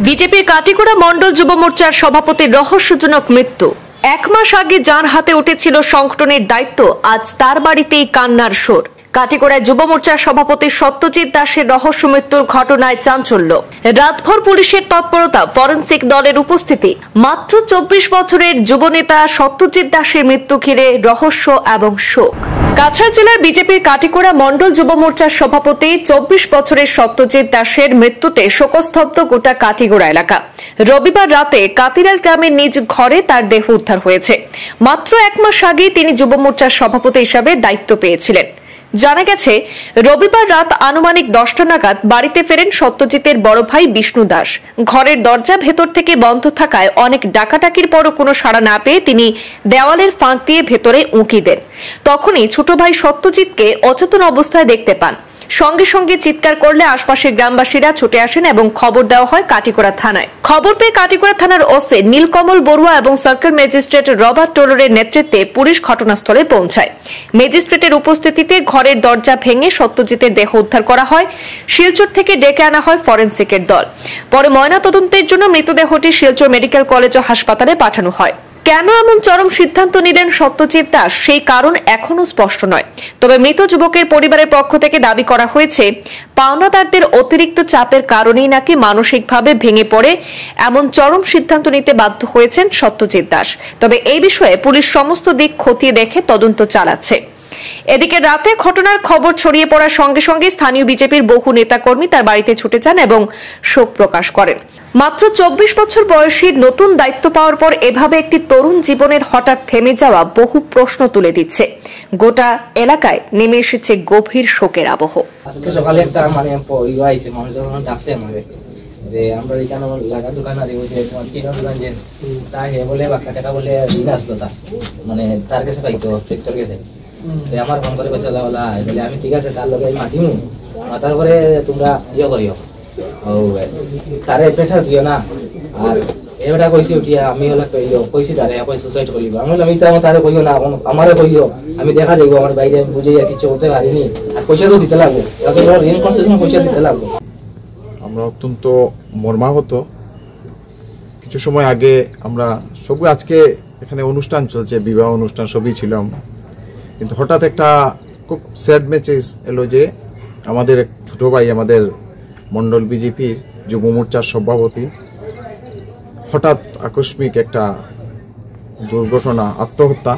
বিজেপির কাটিগড়া মণ্ডল যুব মোর্চার সভাপতির রহস্যজনক মৃত্যু। এক মাস আগে যার হাতে উঠেছিল সংগঠনের দায়িত্ব, আজ তার বাড়িতেই কান্নার সুর। কাটিগড়ায় যুব মোর্চার সভাপতি সত্যজিৎ দাসের রহস্য মৃত্যুর ঘটনায় চাঞ্চল্য। রাতভর পুলিশের তৎপরতা, ফরেনসিক দলের উপস্থিতি। মাত্র 24 বছরের যুবনেতা সত্যজিৎ দাসের মৃত্যু ঘিরে রহস্য এবং শোক। কাছাড় জেলার বিজেপির কাটিগড়া মণ্ডল যুব মোর্চার সভাপতি 24 বছরের সত্যজিৎ দাসের মৃত্যুতে শোকস্তব্ধ গোটা কাটিগড়া এলাকা। রবিবার রাতে কাতিরাল গ্রামের নিজ ঘরে তার দেহ উদ্ধার হয়েছে। মাত্র এক মাস আগে তিনি যুব মোর্চার সভাপতি হিসাবে দায়িত্ব পেয়েছিলেন। জানা গেছে, রবিবার রাত আনুমানিক 10টা নাগাদ বাড়িতে ফেরেন সত্যজিতের বড় ভাই বিষ্ণু দাস। ঘরের দরজা ভেতর থেকে বন্ধ থাকায় অনেক ডাকাডাকির পরও কোনো সাড়া না পেয়ে তিনি দেওয়ালের ফাঁক দিয়ে ভেতরে উঁকি দেন। তখনই ছোট ভাই সত্যজিৎকে অচেতন অবস্থায় দেখতে পান। সঙ্গে সঙ্গে চিৎকার করলে আশপাশের গ্রামবাসীরা ছুটে আসেন এবং খবর দেওয়া হয় কাটিগড়া থানায়। খবর পেয়ে কাটিগড়া থানার ওসি নীলকমল বড়ুয়া এবং সার্কেল ম্যাজিস্ট্রেট রবার্ট টোলরের নেতৃত্বে পুলিশ ঘটনাস্থলে পৌঁছায়। ম্যাজিস্ট্রেটের উপস্থিতিতে ঘরের দরজা ভেঙে সত্যজিতের দেহ উদ্ধার করা হয়। শিলচর থেকে ডেকে আনা হয় ফরেনসিকের দল। পরে ময়নাতদন্তের জন্য মৃতদেহটি শিলচর মেডিকেল কলেজ ও হাসপাতালে পাঠানো হয়। কেন এমন চরম সিদ্ধান্ত নিলেন সত্যজিৎ দাস, সেই কারণ এখনো স্পষ্ট নয়। তবে মৃত যুবকের পরিবারের পক্ষ থেকে দাবি করা হয়েছে, পাওনাদারদের অতিরিক্ত চাপের কারণেই নাকি মানসিকভাবে ভেঙে পড়ে এমন চরম সিদ্ধান্ত নিতে বাধ্য হয়েছেন সত্যজিৎ দাস। তবে এই বিষয়ে পুলিশ সমস্ত দিক খতিয়ে দেখে তদন্ত চালাচ্ছে। এদিকে রাতে ঘটনার খবর ছড়িয়ে পড়ার সঙ্গে সঙ্গে স্থানীয় বিজেপির বহু নেতাকর্মী তার বাড়িতে ছুটে যান এবং শোক প্রকাশ করেন। মাত্র 24 বছর বয়সী নতুন দায়িত্ব পাওয়ার পর এভাবে একটি তরুণ জীবনের হঠাৎ থেমে যাওয়া বহু প্রশ্ন তুলে দিচ্ছে। গোটা এলাকায় নেমে এসেছে গভীর শোকের আবহ। আজকে সকালে একটা মানুষ যখন ডাকছে আমাদের যে আমরা এখানে লাগা দোকান আর দোকান যে তা হে বলে বাক্কা টাকা বলে দিন আসলো, তার মানে তার কাছে পাইতো ট্রেক্টর গেছে। আমার ফোন করে বলে বলে আমি ঠিক আছে, তার লগে আমি মাতিমু, মাতার পরে তোমরা ইয়ে করিও, তারে প্রেশার দিও না। আর এবারে কইছি উঠিয়া আমি হলে কইছি তারে সুসাইড করিব। আমি বললাম তারে কইও না, আমারে কইও, আমি দেখা যাইব আমার বাইরে বুঝে কিছু করতে পারিনি, আর পয়সা তো দিতে লাগবো, ঋণ কনসেশন পয়সা দিতে লাগবো। আমরা অত্যন্ত মর্মাহত। কিছু সময় আগে আমরা সবই, আজকে এখানে অনুষ্ঠান চলছে, বিবাহ অনুষ্ঠান সবই ছিলাম, কিন্তু হঠাৎ একটা খুব স্যাড মেসেজ এলো যে আমাদের এক ছোটো ভাই, আমাদের মণ্ডল বিজেপির যুব মোর্চার সভাপতি, হঠাৎ আকস্মিক একটা দুর্ঘটনা, আত্মহত্যা।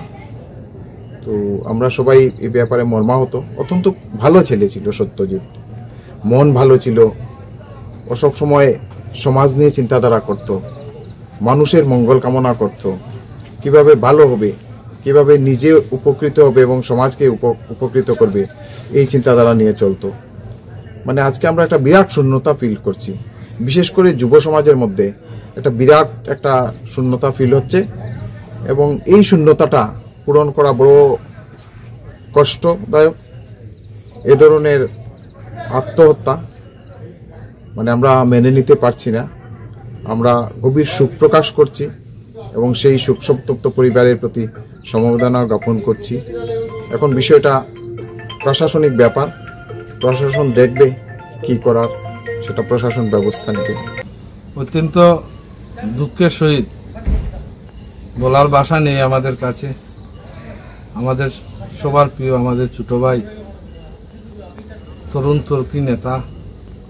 তো আমরা সবাই এই ব্যাপারে মর্মাহত। অত্যন্ত ভালো ছেলে ছিল সত্যজিৎ, মন ভালো ছিল, ও সব সময় সমাজ নিয়ে চিন্তাধারা করত, মানুষের মঙ্গল কামনা করত, কিভাবে ভালো হবে, কিভাবে নিজে উপকৃত হবে এবং সমাজকে উপকৃত করবে, এই চিন্তাধারা নিয়ে চলতো। মানে আজকে আমরা একটা বিরাট শূন্যতা ফিল করছি, বিশেষ করে যুব সমাজের মধ্যে একটা বিরাট একটা শূন্যতা ফিল হচ্ছে, এবং এই শূন্যতাটা পূরণ করা বড় কষ্টদায়ক। এ ধরনের আত্মহত্যা মানে আমরা মেনে নিতে পারছি না। আমরা গভীর শোক প্রকাশ করছি এবং সেই শোক সন্তপ্ত পরিবারের প্রতি সমবেদনা জ্ঞাপন করছি। এখন বিষয়টা প্রশাসনিক ব্যাপার, প্রশাসন দেখবে কি করার, সেটা প্রশাসন ব্যবস্থা নেবে। অত্যন্ত দুঃখের সহিত বলার ভাষা নেই আমাদের কাছে। আমাদের সবার প্রিয়, আমাদের ছোট ভাই, তরুণ তর্কী নেতা,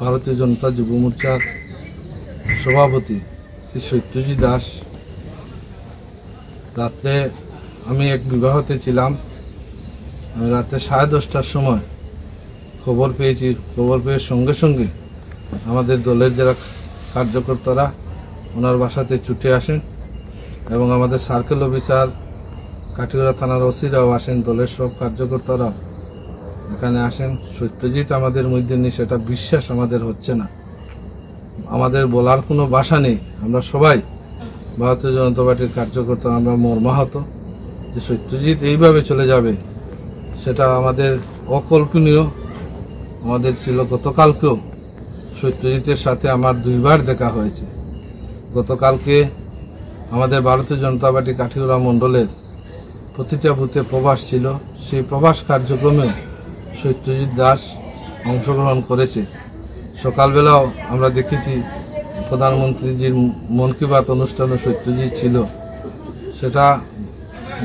ভারতীয় জনতা যুব মোর্চার সভাপতি শ্রী সত্যজিৎ দাস। রাত্রে আমি এক বিবাহতে ছিলাম, রাতে 10:30টার সময় খবর পেয়েছি। খবর পেয়ে সঙ্গে সঙ্গে আমাদের দলের যারা কার্যকর্তারা ওনার বাসাতে ছুটে আসেন এবং আমাদের সার্কেল অফিসার, কাটিগড়া থানার ওসিরাও আসেন, দলের সব কার্যকর্তারা এখানে আসেন। সত্যজিৎ আমাদের মধ্যে নেই, সেটা বিশ্বাস আমাদের হচ্ছে না। আমাদের বলার কোনো ভাষা নেই। আমরা সবাই ভারতীয় জনতা পার্টির কার্যকর্তা আমরা মর্মাহত যে সত্যজিৎ এইভাবে চলে যাবে, সেটা আমাদের অকল্পনীয়। আমাদের ছিল গতকালকেও সত্যজিতের সাথে আমার 2বার দেখা হয়েছে। গতকালকে আমাদের ভারতীয় জনতা পার্টি কাঠিগড়া মণ্ডলের প্রতিটা বুথে প্রবাস ছিল, সেই প্রবাস কার্যক্রমে সত্যজিৎ দাস অংশগ্রহণ করেছে। সকালবেলাও আমরা দেখেছি প্রধানমন্ত্রীজির মন কি বাত অনুষ্ঠানে সত্যজিৎ ছিল, সেটা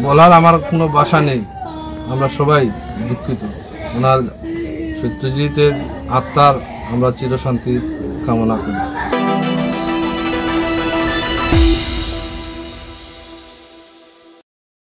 বলার আমার কোনো ভাষা নেই। আমরা সবাই দুঃখিত। ওনার সত্যজিতের আত্মার আমরা চিরশান্তি কামনা করি।